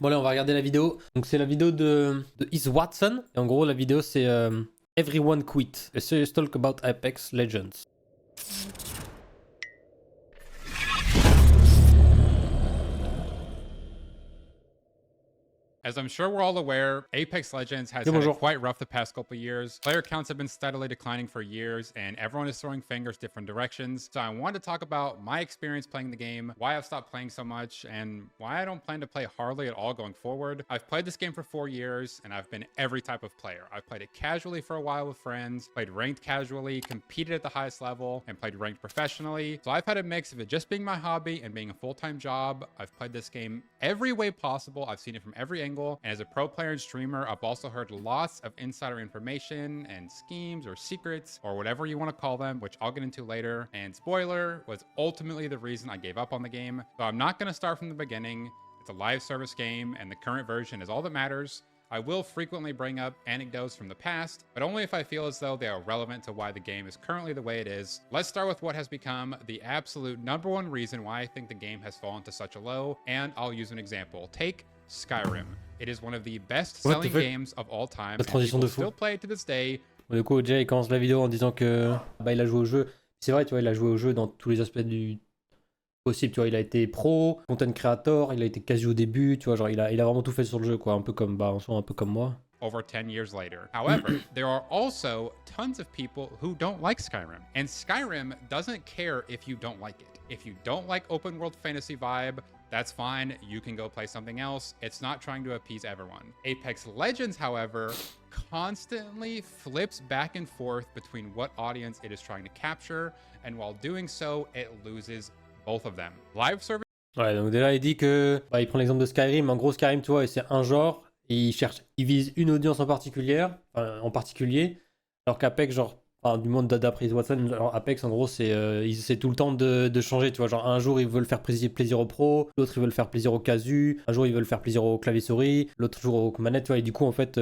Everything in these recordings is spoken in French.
Bon allez, on va regarder la vidéo. Donc c'est la vidéo de Is Watson. Et en gros la vidéo c'est Everyone Quit. A serious talk about Apex Legends. As I'm sure we're all aware, Apex Legends has had it quite rough the past couple years. Player counts have been steadily declining for years, and everyone is throwing fingers different directions. So I wanted to talk about my experience playing the game, why I've stopped playing so much, and why I don't plan to play hardly at all going forward. I've played this game for 4 years, and I've been every type of player. I've played it casually for a while with friends, played ranked casually, competed at the highest level, and played ranked professionally. So I've had a mix of it just being my hobby and being a full-time job. I've played this game every way possible. I've seen it from every angle. And as a pro player and streamer, I've also heard lots of insider information and schemes or secrets or whatever you want to call them, which I'll get into later. And spoiler, was ultimately the reason I gave up on the game. So I'm not going to start from the beginning. It's a live service game and the current version is all that matters. I will frequently bring up anecdotes from the past, but only if I feel as though they are relevant to why the game is currently the way it is. Let's start with what has become the absolute #1 reason why I think the game has fallen to such a low, and I'll use an example. Take Skyrim. It is one of the best-selling games of all time, and people still play it to this day. Du coup, Jay il commence la vidéo en disant que il a joué au jeu. C'est vrai, tu vois, il a joué au jeu dans tous les aspects du possible. Tu vois, il a été pro, content creator, il a été quasi au début. Tu vois, genre il a vraiment tout fait sur le jeu, quoi. Un peu comme en soi, un peu comme moi. Over 10 years later. However, there are also tons of people who don't like Skyrim. And Skyrim doesn't care if you don't like it. If you don't like open world fantasy vibe, that's fine. You can go play something else. It's not trying to appease everyone. Apex Legends, however, constantly flips back and forth between what audience it is trying to capture. And while doing so, it loses both of them. Live service. Ouais, donc déjà il dit que il prend l'exemple de Skyrim. En gros, Skyrim, tu vois, c'est un genre. Et il vise une audience en particulier, alors qu'Apex, genre, du monde d'après Watson, genre Apex, en gros, c'est tout le temps de changer, tu vois, genre un jour ils veulent faire plaisir aux pros, l'autre ils veulent faire plaisir aux casus, un jour ils veulent faire plaisir aux clavier-souris, l'autre jour aux manettes, tu vois, et du coup, en fait,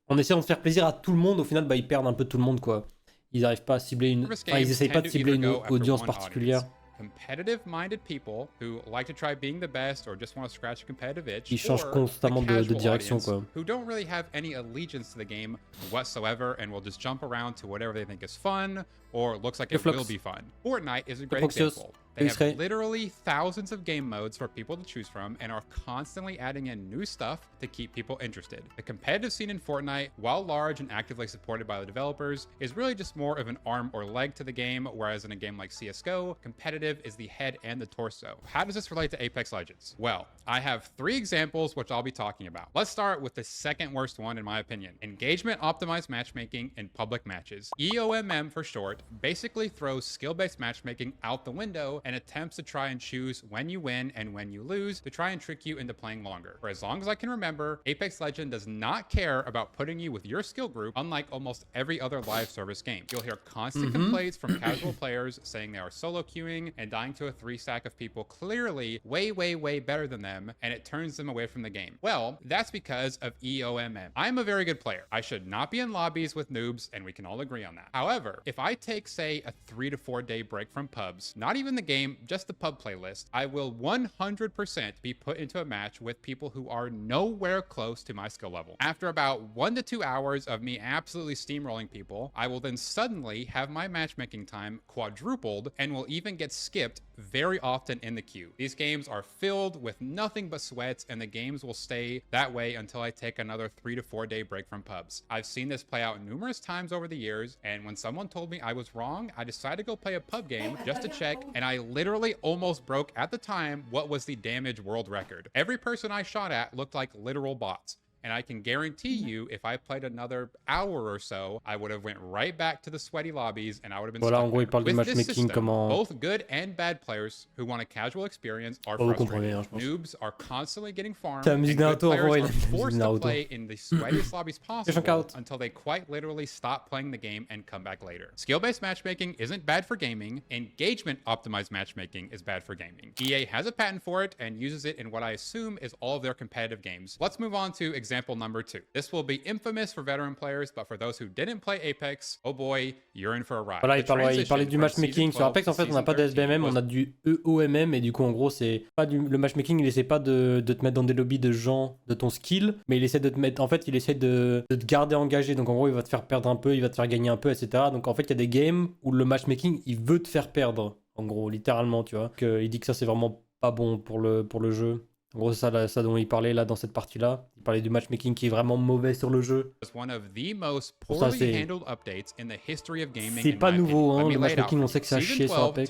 en essayant de faire plaisir à tout le monde, au final, ils perdent un peu tout le monde, quoi. Ils n'arrivent pas à cibler ils essayent pas de cibler une audience particulière. Competitive-minded people who like to try being the best or just want to scratch a competitive itch. Ils changent constamment de direction, quoi. Who don't really have any allegiance to the game whatsoever and will just jump around to whatever they think is fun or looks like it will be fun. Fortnite is a great example. They have literally thousands of game modes for people to choose from and are constantly adding in new stuff to keep people interested. The competitive scene in Fortnite, while large and actively supported by the developers, is really just more of an arm or leg to the game, whereas in a game like CSGO, competitive is the head and the torso. How does this relate to Apex Legends? Well, I have 3 examples which I'll be talking about. Let's start with the second worst one in my opinion. Engagement optimized matchmaking in public matches. EOMM for short basically throws skill-based matchmaking out the window and attempts to try and choose when you win and when you lose to try and trick you into playing longer. For as long as I can remember, Apex Legends does not care about putting you with your skill group, unlike almost every other live service game. You'll hear constant complaints from casual players saying they are solo queuing and dying to a 3-stack of people clearly way better than them, and it turns them away from the game. Well, that's because of EOMM. I'm a very good player. I should not be in lobbies with noobs, and we can all agree on that. However, if I take, say, a 3 to 4 day break from pubs, not even the game, just the pub playlist, I will 100% be put into a match with people who are nowhere close to my skill level. After about 1 to 2 hours of me absolutely steamrolling people, I will then suddenly have my matchmaking time quadrupled and will even get skipped very often in the queue. These games are filled with nothing but sweats, and the games will stay that way until I take another 3 to 4 day break from pubs. I've seen this play out numerous times over the years, and when someone told me I was wrong, I decided to go play a pub game just to check, and I literally almost broke at the time what was the damage world record. Every person I shot at looked like literal bots. And I can guarantee you, if I played another hour or so, I would have went right back to the sweaty lobbies and I would have been Voilà, stuck en gros, il parle de with this matchmaking, system. comment... Both good and bad players who want a casual experience are frustrated. Hein, Noobs are constantly getting farmed, and good players are forced to play in the sweatiest lobbies possible until they quite literally stop playing the game and come back later. Skill-based matchmaking isn't bad for gaming. Engagement-optimized matchmaking is bad for gaming. EA has a patent for it and uses it in what I assume is all of their competitive games. Let's move on to example Example number 2. This will be infamous for veteran players, but for those who didn't play Apex, oh boy, you're in for a ride. Voilà, il parlait du matchmaking. Sur Apex, en fait, on n'a pas de SBMM, on a du EOMM, et du coup, en gros, c'est pas le matchmaking, il essaie pas de te mettre dans des lobbies de gens de ton skill, mais il essaie de te mettre, en fait, il essaie de te garder engagé. Donc, en gros, il va te faire perdre un peu, il va te faire gagner un peu, etc. Donc, en fait, il y a des games où le matchmaking, il veut te faire perdre, en gros, littéralement, tu vois. Il dit que ça, c'est vraiment pas bon pour le jeu. En gros, c'est ça dont il parlait là dans cette partie-là. Il parlait du matchmaking qui est vraiment mauvais sur le jeu. C'est pas nouveau, hein, le matchmaking, on sait que ça a chié sur Apex.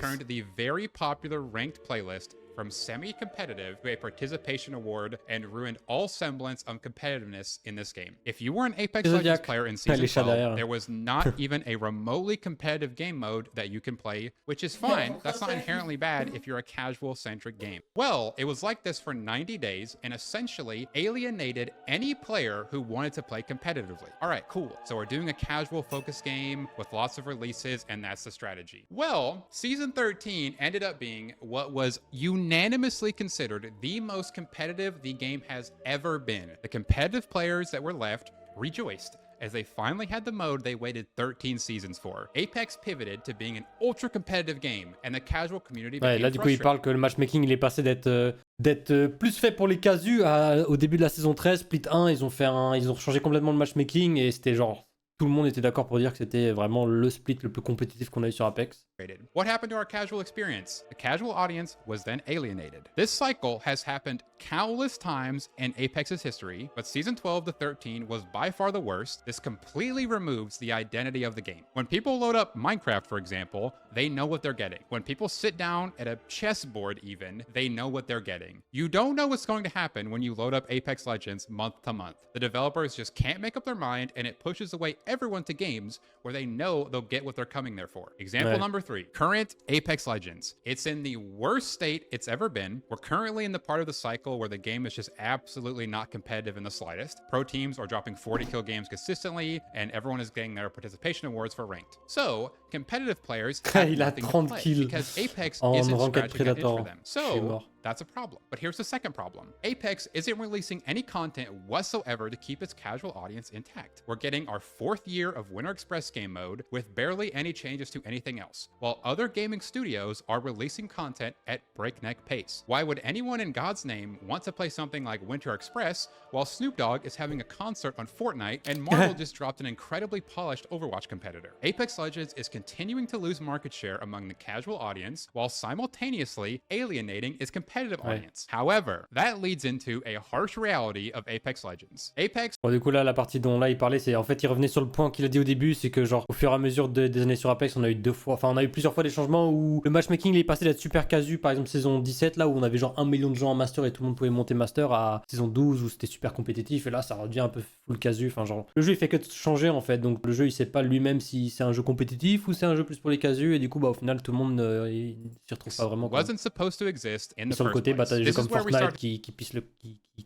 From semi-competitive to a participation award and ruined all semblance of competitiveness in this game. If you were an Apex Legends player in Season 12, there was not even a remotely competitive game mode that you can play, which is fine. That's not inherently bad if you're a casual-centric game. Well, it was like this for 90 days and essentially alienated any player who wanted to play competitively. All right, cool. So we're doing a casual-focused game with lots of releases, and that's the strategy. Well, Season 13 ended up being what was unanimously considered the most competitive the game has ever been. The competitive players that were left rejoiced as they finally had the mode they waited 13 seasons for. Apex pivoted to being an ultra-competitive game, and the casual community became là, du coup, il parle que le matchmaking, il est passé d'être plus fait pour les casus au début de la saison 13, Split 1, ils ont changé complètement le matchmaking, et c'était genre... Tout le monde était d'accord pour dire que c'était vraiment le split le plus compétitif qu'on a eu sur Apex. What happened to our casual experience? The casual audience was then alienated. This cycle has happened countless times in Apex's history, but Season 12 to 13 was by far the worst. This completely removes the identity of the game. When people load up Minecraft, for example, they know what they're getting. When people sit down at a chessboard even, they know what they're getting. You don't know what's going to happen when you load up Apex Legends month to month. The developers just can't make up their mind, and it pushes away everyone to games where they know they'll get what they're coming there for. Example number 3, current Apex Legends. It's in the worst state it's ever been. We're currently in the part of the cycle where the game is just absolutely not competitive in the slightest. Pro teams are dropping 40 kill games consistently, and everyone is getting their participation awards for ranked. So, competitive players have nothing to play because Apex isn't scratching an itch for them. So, that's a problem. But here's the second problem. Apex isn't releasing any content whatsoever to keep its casual audience intact. We're getting our 4th year of Winter Express game mode with barely any changes to anything else, while other gaming studios are releasing content at breakneck pace. Why would anyone in God's name want to play something like Winter Express while Snoop Dogg is having a concert on Fortnite and Marvel just dropped an incredibly polished Overwatch competitor? Apex Legends is continuing to lose market share among the casual audience while simultaneously alienating its competitive audience. However, that leads into a harsh reality of Apex Legends. Apex... Bon, du coup, là, la partie dont là il parlait, c'est en fait, il revenait sur le point qu'il a dit au début, c'est que genre, au fur et à mesure des années sur Apex, on a eu plusieurs fois des changements où le matchmaking, il est passé d'être super casu, par exemple saison 17, là où on avait genre 1 million de gens en master et tout le monde pouvait monter master, à saison 12 où c'était super compétitif, et là, ça redevient un peu full casu, enfin genre, le jeu il fait que de changer en fait, donc le jeu il sait pas lui-même si c'est un jeu compétitif ou c'est un jeu plus pour les casus, et du coup, bah au final, tout le monde il s'y retrouve pas vraiment. Wasn't supposed to exist in the sur le côté, bah t'as des jeux comme Fortnite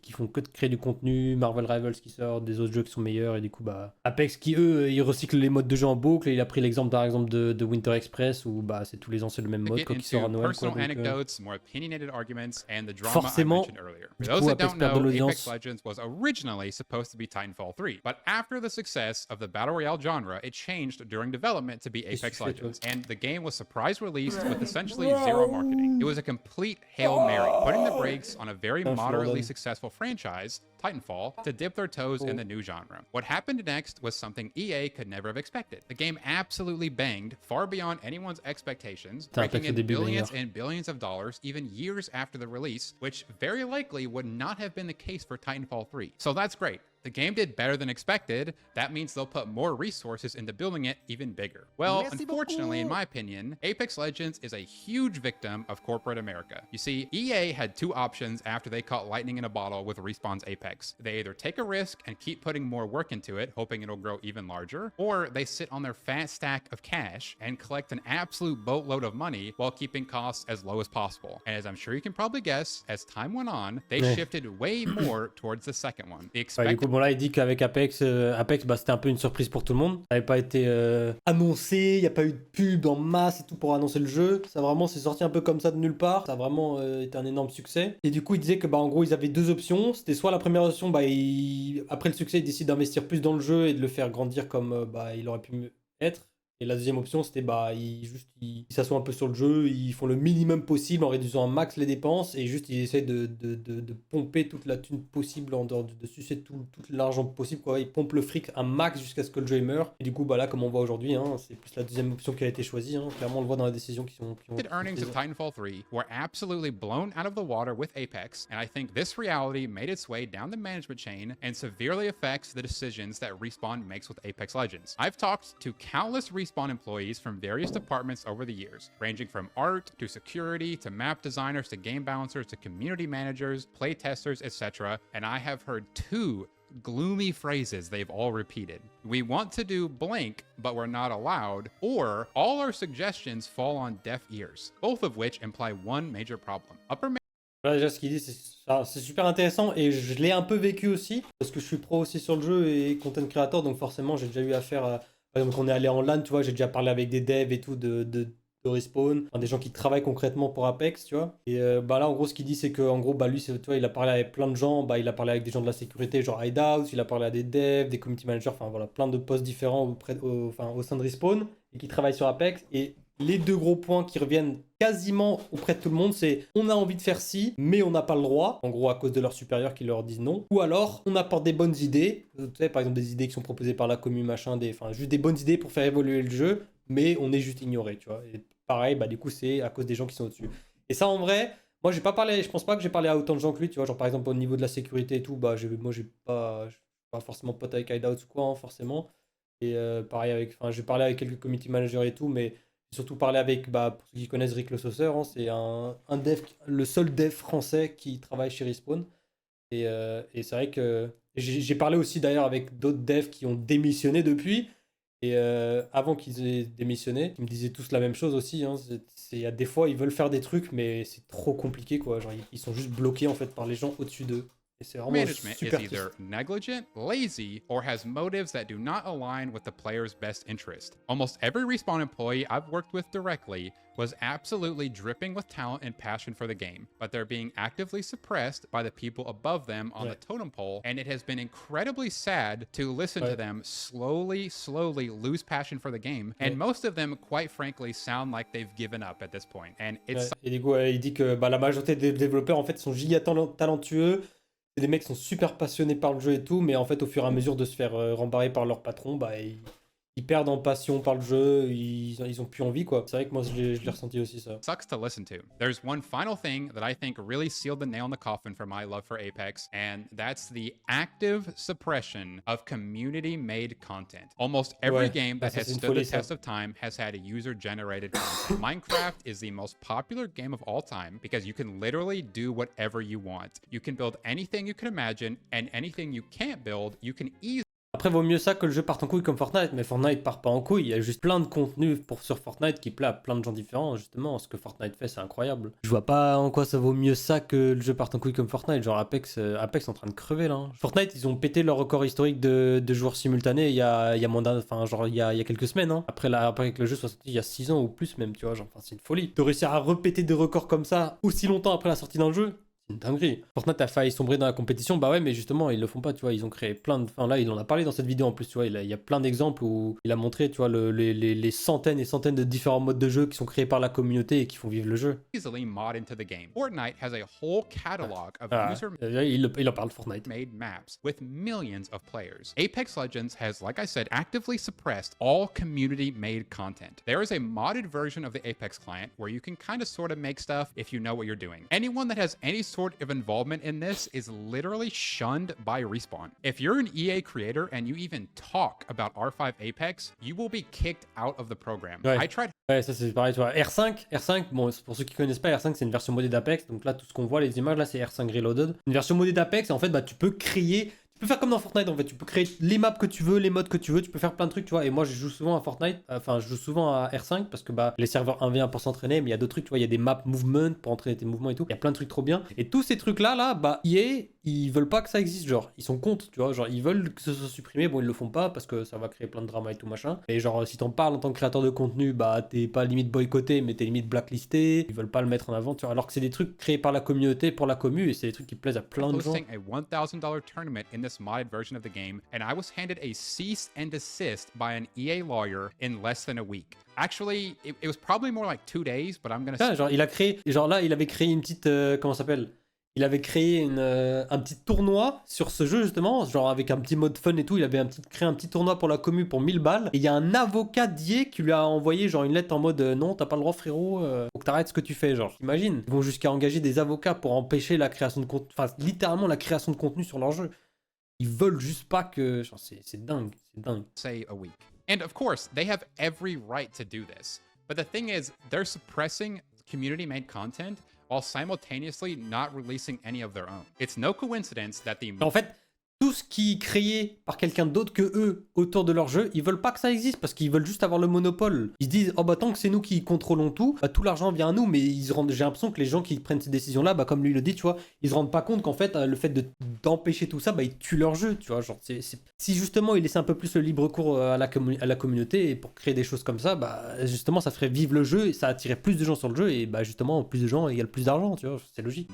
qui font que de créer du contenu, Marvel Rivals qui sort, des autres jeux qui sont meilleurs, et du coup bah Apex qui eux ils recyclent les modes de jeu en boucle, et il a pris l'exemple par exemple de Winter Express où bah c'est tous les ans c'est le même mode quand il sort à Noël quoi, donc, forcément du coup Apex perd de l'audience. Apex Legends was originally supposed to be Titanfall 3, but after the success of the Battle Royale genre, it changed during development to be Apex Legends, and the game was surprise released with essentially zero marketing. It was a complete Hail Mary, putting the brakes on a very moderately successful franchise, Titanfall, to dip their toes in the new genre. What happened next was something EA could never have expected. The game absolutely banged, far beyond anyone's expectations, raking in billions and billions of dollars even years after the release, which very likely would not have been the case for Titanfall 3. So that's great. The game did better than expected. That means they'll put more resources into building it even bigger. Well, unfortunately, in my opinion, Apex Legends is a huge victim of corporate America. You see, EA had two options after they caught lightning in a bottle with Respawn's Apex. They either take a risk and keep putting more work into it, hoping it'll grow even larger, or they sit on their fat stack of cash and collect an absolute boatload of money while keeping costs as low as possible. And as I'm sure you can probably guess, as time went on, they shifted way more towards the second one. The expected bon là il dit qu'avec Apex, bah, c'était un peu une surprise pour tout le monde. Ça n'avait pas été annoncé, il n'y a pas eu de pub en masse et tout pour annoncer le jeu. Ça vraiment c'est sorti un peu comme ça de nulle part. Ça a vraiment été un énorme succès. Et du coup il disait que bah en gros ils avaient deux options. C'était soit la première option, bah après le succès ils décident d'investir plus dans le jeu et de le faire grandir comme bah il aurait pu être. Et la deuxième option, c'était bah ils s'assoient un peu sur le jeu, ils font le minimum possible en réduisant un max les dépenses et juste ils essaient de pomper toute la thune possible en dehors de sucer tout l'argent possible quoi. Ils pompent le fric un max jusqu'à ce que le jeu meure. Et du coup bah là comme on voit aujourd'hui, hein, c'est plus la deuxième option qui a été choisie. Hein. Clairement on le voit dans les décisions qui ont earnings of Titanfall 3 were absolutely blown out of the water with Apex, and I think this reality made its way down the management chain and severely affects the decisions that Respawn makes with Apex Legends. I've talked to countless Respawn employees from various departments over the years, ranging from art to security to map designers to game balancers to community managers, play testers, etc. And I have heard two gloomy phrases they've all repeated. We want to do blank, but we're not allowed, or all our suggestions fall on deaf ears, both of which imply one major problem. Voilà, déjà ce qu'il dit c'est super intéressant et je l'ai un peu vécu aussi parce que je suis pro aussi sur le jeu et content creator, donc forcément j'ai déjà eu affaire à... Par exemple, quand on est allé en LAN, tu vois, j'ai déjà parlé avec des devs et tout de Respawn, enfin, des gens qui travaillent concrètement pour Apex, tu vois. Et bah là, en gros, ce qu'il dit, c'est qu'en gros, bah lui, tu vois, il a parlé avec plein de gens, bah il a parlé avec des gens de la sécurité, genre Hideout, il a parlé à des devs, des community managers, enfin voilà, plein de postes différents au sein de Respawn et qui travaillent sur Apex. Et les deux gros points qui reviennent quasiment auprès de tout le monde, c'est on a envie de faire ci, mais on n'a pas le droit, en gros à cause de leurs supérieurs qui leur disent non, ou alors on apporte des bonnes idées, tu sais, par exemple des idées qui sont proposées par la commune, machin, enfin juste des bonnes idées pour faire évoluer le jeu, mais on est juste ignoré, tu vois. Et pareil, bah du coup c'est à cause des gens qui sont au-dessus. Et ça en vrai, moi j'ai pas parlé, je pense pas que j'ai parlé à autant de gens que lui, tu vois, genre par exemple au niveau de la sécurité et tout, bah moi je suis pas forcément pote avec Hideout ou quoi, hein, forcément. Et pareil j'ai parlé avec quelques community managers et tout, mais surtout parler avec, bah, pour ceux qui connaissent Rick le Sauceur, hein, c'est un dev, le seul dev français qui travaille chez Respawn. Et c'est vrai que j'ai parlé aussi d'ailleurs avec d'autres devs qui ont démissionné depuis. Et avant qu'ils aient démissionné, ils me disaient tous la même chose aussi. Hein, il y a des fois, ils veulent faire des trucs, mais c'est trop compliqué, quoi. Genre, ils sont juste bloqués en fait par les gens au-dessus d'eux. Management is either negligent, lazy, or has motives that do not align with the player's best interest. Almost every Respawn employee I've worked with directly was absolutely dripping with talent and passion for the game, but they're being actively suppressed by the people above them on the totem pole, and it has been incredibly sad to listen to them slowly lose passion for the game, and most of them, quite frankly, sound like they've given up at this point. And it's... Et du coup, il dit que bah, la majorité des développeurs, en fait, sont giga talentueux. Les mecs sont super passionnés par le jeu et tout, mais en fait, au fur et à mesure de se faire rembarrer par leur patron, bah, ils perdent en passion par le jeu, ils ont plus envie, quoi. C'est vrai que moi, je l'ai ressenti aussi, ça. Sucks to listen to. There's one final thing that I think really sealed the nail in the coffin for my love for Apex, and that's the active suppression of community-made content. Almost every game that has stood the test of time has had a user-generated content. Minecraft is the most popular game of all time because you can literally do whatever you want. You can build anything you can imagine, and anything you can't build, you can easily... Après, vaut mieux ça que le jeu parte en couille comme Fortnite, mais Fortnite part pas en couille. Il y a juste plein de contenu sur Fortnite qui plaît à plein de gens différents, justement. Ce que Fortnite fait, c'est incroyable. Je vois pas en quoi ça vaut mieux ça que le jeu parte en couille comme Fortnite. Genre Apex est en train de crever là. Hein. Fortnite, ils ont pété leur record historique de joueurs simultanés il y a moins il y a quelques semaines. Hein. Après que le jeu soit sorti il y a 6 ans ou plus même, tu vois. Genre, c'est une folie. De réussir à repéter des records comme ça aussi longtemps après la sortie d'un jeu. C'est une dinguerie. Fortnite a failli sombrer dans la compétition, bah ouais, mais justement, ils le font pas, tu vois. Ils ont créé plein de. Enfin, là, il en a parlé dans cette vidéo en plus, tu vois. Il y a plein d'exemples où il a montré, tu vois, les centaines et centaines de différents modes de jeu qui sont créés par la communauté et qui font vivre le jeu. Easily mod into the game. Fortnite has a whole catalog of il en parle de Fortnite. Made maps with millions of players. Apex Legends has, like I said, actively suppressed all community-made content. There is a modded version of the Apex client where you can kind of sort of make stuff if you know what you're doing. Anyone that has any sort of involvement in this is literally shunned by Respawn. If you're an EA creator and you even talk about R5 Apex, you will be kicked out of the program. Ouais. I tried... Ouais, ça c'est pareil, tu vois. R5, bon, pour ceux qui connaissent pas, R5 c'est une version modée d'Apex. Donc là, tout ce qu'on voit, les images, là, c'est R5 Reloaded. Une version modée d'Apex, et en fait, bah, tu peux créer Tu peux faire comme dans Fortnite en fait, tu peux créer les maps que tu veux, les modes que tu veux, tu peux faire plein de trucs, tu vois. Et moi, je joue souvent à Fortnite, enfin, je joue souvent à R5 parce que bah, les serveurs 1v1 pour s'entraîner, mais il y a d'autres trucs, tu vois, il y a des maps movement pour entraîner tes mouvements et tout. Il y a plein de trucs trop bien. Et tous ces trucs-là, bah, EA, ils veulent pas que ça existe, genre, ils sont contre, tu vois, genre, ils veulent que ce soit supprimé. Bon, ils le font pas parce que ça va créer plein de drama et tout machin. Et genre, si t'en parles en tant que créateur de contenu, bah, t'es pas limite boycotté, mais t'es limite blacklisté. Ils veulent pas le mettre en avant, tu vois, alors que c'est des trucs créés par la communauté, pour la commu, et c'est des trucs qui plaisent à plein de gens. Hosting a $1,000 tournament in this modded version of the game, and I was handed a cease and desist by an EA lawyer in less than a week. Actually, it was probably more like 2 days, but I'm gonna... Ah, genre, il a créé, genre là, il avait créé une petite, comment ça s'appelle? Il avait créé un petit tournoi sur ce jeu justement, genre avec un petit mode fun et tout. Il avait créé un petit tournoi pour la commu pour 1000 balles. Et il y a un avocat d'IA qui lui a envoyé genre une lettre en mode non, t'as pas le droit frérot, faut que t'arrêtes ce que tu fais. Genre, imagine, ils vont jusqu'à engager des avocats pour empêcher la création de contenu, enfin littéralement la création de contenu sur leur jeu. Ils veulent juste pas que, genre, c'est dingue, c'est dingue. Say a week. And of course, they have every right to do this. But the thing is, they're suppressing community-made content while simultaneously not releasing any of their own. It's no coincidence that the... En fait, tout ce qui est créé par quelqu'un d'autre que eux autour de leur jeu, ils veulent pas que ça existe parce qu'ils veulent juste avoir le monopole. Ils se disent, oh bah tant que c'est nous qui contrôlons tout, bah tout l'argent vient à nous, mais j'ai l'impression que les gens qui prennent ces décisions-là, bah comme lui le dit, tu vois, ils se rendent pas compte qu'en fait, le fait d'empêcher tout ça, bah ils tuent leur jeu, tu vois. Genre, si justement ils laissaient un peu plus le libre cours à la communauté et pour créer des choses comme ça, bah justement ça ferait vivre le jeu et ça attirerait plus de gens sur le jeu et bah justement plus de gens égale plus d'argent, tu vois, c'est logique.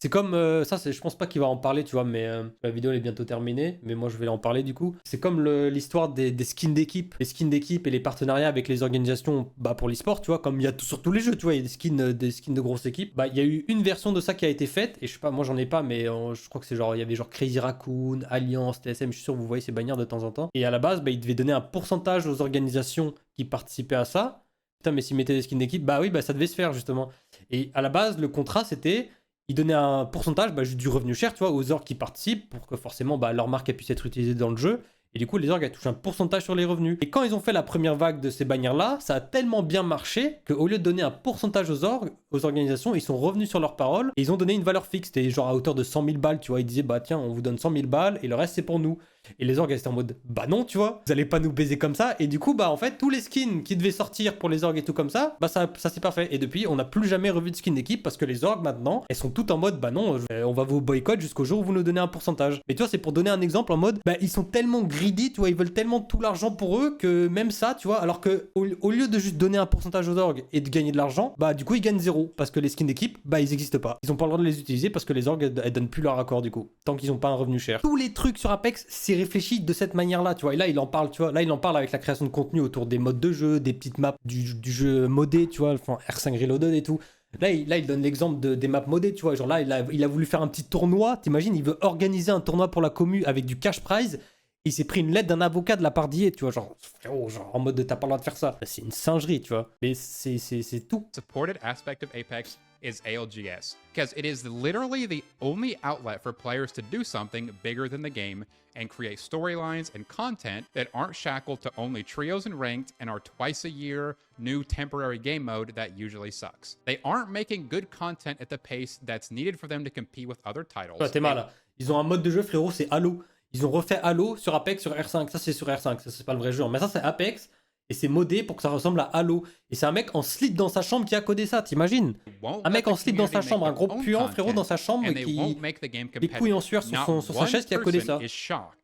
C'est comme, ça je pense pas qu'il va en parler, tu vois, mais... la vidéo elle est bientôt terminée, mais moi je vais en parler du coup. C'est comme l'histoire des skins d'équipe. Les skins d'équipe et les partenariats avec les organisations bah, pour l'e-sport, tu vois, comme il y a sur tous les jeux, tu vois, il y a des skins de grosses équipes. Bah, il y a eu une version de ça qui a été faite, et je sais pas, moi j'en ai pas, mais je crois que c'est genre, il y avait genre Crazy Raccoon, Alliance, TSM, je suis sûr que vous voyez ces bannières de temps en temps. Et à la base, bah, ils devaient donner un pourcentage aux organisations qui participaient à ça. Putain, mais s'ils mettaient des skins d'équipe, bah oui, bah ça devait se faire justement. Et à la base, le contrat c'était... Ils donnaient un pourcentage bah, du revenu cher, tu vois, aux orgs qui participent pour que forcément bah, leur marque puisse être utilisée dans le jeu. Et du coup, les orgs elles touchent un pourcentage sur les revenus. Et quand ils ont fait la première vague de ces bannières-là, ça a tellement bien marché qu'au lieu de donner un pourcentage aux orgs, aux organisations, ils sont revenus sur leurs paroles et ils ont donné une valeur fixe. C'était genre à hauteur de 100 000 balles, tu vois. Ils disaient, bah tiens, on vous donne 100 000 balles et le reste c'est pour nous. Et les orgs étaient en mode, bah non, tu vois, vous allez pas nous baiser comme ça. Et du coup, bah en fait, tous les skins qui devaient sortir pour les orgs et tout comme ça, bah ça c'est pas fait. Et depuis, on n'a plus jamais revu de skin d'équipe parce que les orgs maintenant, elles sont toutes en mode, bah non, on va vous boycott jusqu'au jour où vous nous donnez un pourcentage. Mais tu vois, c'est pour donner un exemple en mode, bah ils sont tellement greedy, tu vois, ils veulent tellement tout l'argent pour eux que même ça, tu vois, alors que au lieu de juste donner un pourcentage aux orgs et de gagner de l'argent, bah du coup ils gagnent zéro parce que les skins d'équipe, bah ils existent pas. Ils ont pas le droit de les utiliser parce que les orgs elles donnent plus leur accord du coup, tant qu'ils ont pas un revenu cher. Tous les trucs sur Apex, c'est réfléchi de cette manière-là, tu vois. Et là, il en parle, tu vois. Là, il en parle avec la création de contenu autour des modes de jeu, des petites maps du jeu modé, tu vois, enfin, R5 Reloaded et tout. Là, il donne l'exemple des maps modées, tu vois. Genre là, il a voulu faire un petit tournoi. T'imagines, il veut organiser un tournoi pour la commu avec du cash prize. Il s'est pris une lettre d'un avocat de la part d'IA, tu vois, genre, frérot, genre en mode de t'as pas le droit de faire ça. C'est une singerie, tu vois. Mais c'est tout. Supported aspect of Apex is ALGS, because it is literally the only outlet for players to do something bigger than the game and create storylines and content that aren't shackled to only trios and ranked and our twice a year new temporary game mode that usually sucks. They aren't making good content at the pace that's needed for them to compete with other titles. Ouais, t'es mal là. Ils ont un mode de jeu, frérot, c'est Halo. Ils ont refait Halo sur Apex sur R5. Ça, c'est sur R5. Ça, c'est pas le vrai jeu. Mais ça, c'est Apex. Et c'est modé pour que ça ressemble à Halo. Et c'est un mec en slip dans sa chambre qui a codé ça, t'imagines? Un mec en slip dans sa chambre, un gros puant, frérot, dans sa chambre, et qui... les couilles en sueur sur sa chaise qui a codé ça.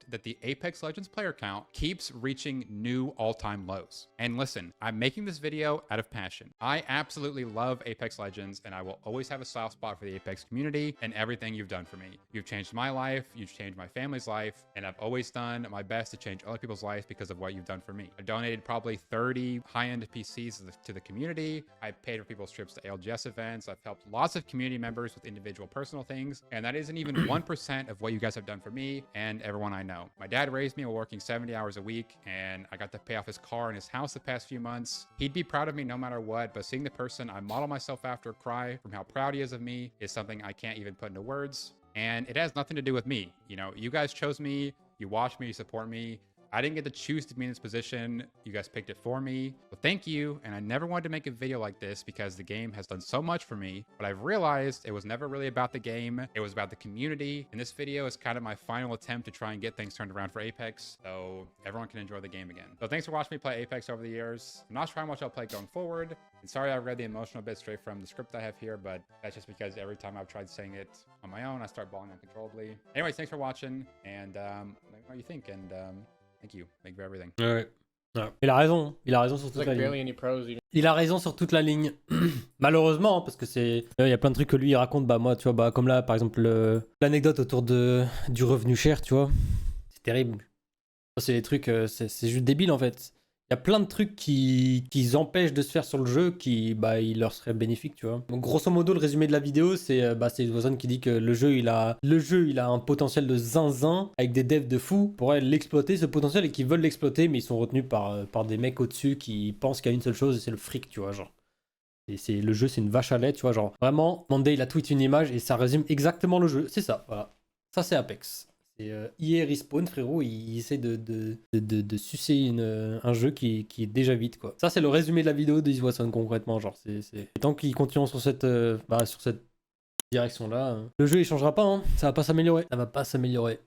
That the Apex Legends player count keeps reaching new all-time lows. And listen, I'm making this video out of passion. I absolutely love Apex Legends, and I will always have a soft spot for the Apex community and everything you've done for me. You've changed my life, you've changed my family's life, and I've always done my best to change other people's lives because of what you've done for me. I donated probably 30 high-end PCs to the community. I've paid for people's trips to ALGS events. I've helped lots of community members with individual personal things, and that isn't even 1% of what you guys have done for me and everyone I know. My dad raised me while working 70 hours a week, and I got to pay off his car and his house the past few months. He'd be proud of me no matter what, but seeing the person I model myself after cry from how proud he is of me is something I can't even put into words. And it has nothing to do with me. You know, you guys chose me, you watch me, you support me. I didn't get to choose to be in this position. You guys picked it for me. So thank you. And I never wanted to make a video like this because the game has done so much for me, but I've realized it was never really about the game. It was about the community. And this video is kind of my final attempt to try and get things turned around for Apex so everyone can enjoy the game again. So thanks for watching me play Apex over the years. I'm not sure how much I'll play going forward. And sorry I read the emotional bit straight from the script I have here, but that's just because every time I've tried saying it on my own, I start bawling uncontrollably. Anyways, thanks for watching, and let me know what you think, and thank you for everything. Ouais. Ouais. Il a raison sur toute la ligne. Il a raison sur toute la ligne. Malheureusement, parce que c'est... Il y a plein de trucs que lui il raconte, bah moi, tu vois, bah comme là, par exemple, l'anecdote autour du revenu cher, tu vois. C'est terrible. C'est des trucs, c'est juste débile en fait. Il y a plein de trucs qui empêchent de se faire sur le jeu qui, bah, il leur serait bénéfique, tu vois. Donc, grosso modo, le résumé de la vidéo, c'est Watson qui dit que le jeu, il a un potentiel de zinzin avec des devs de fous pour l'exploiter, ce potentiel, et qui veulent l'exploiter, mais ils sont retenus par des mecs au-dessus qui pensent qu'il y a une seule chose, et c'est le fric, tu vois, genre. Et le jeu, c'est une vache à lait, tu vois, genre. Vraiment, Monday, il a tweeté une image et ça résume exactement le jeu. C'est ça, voilà. Ça, c'est Apex. Et hier Respawn, frérot, il essaie de sucer un jeu qui est déjà vide, quoi. Ça, c'est le résumé de la vidéo de Watson, concrètement, genre. Et tant qu'ils continuent sur cette direction-là, le jeu, il changera pas, hein. Ça va pas s'améliorer. Ça va pas s'améliorer.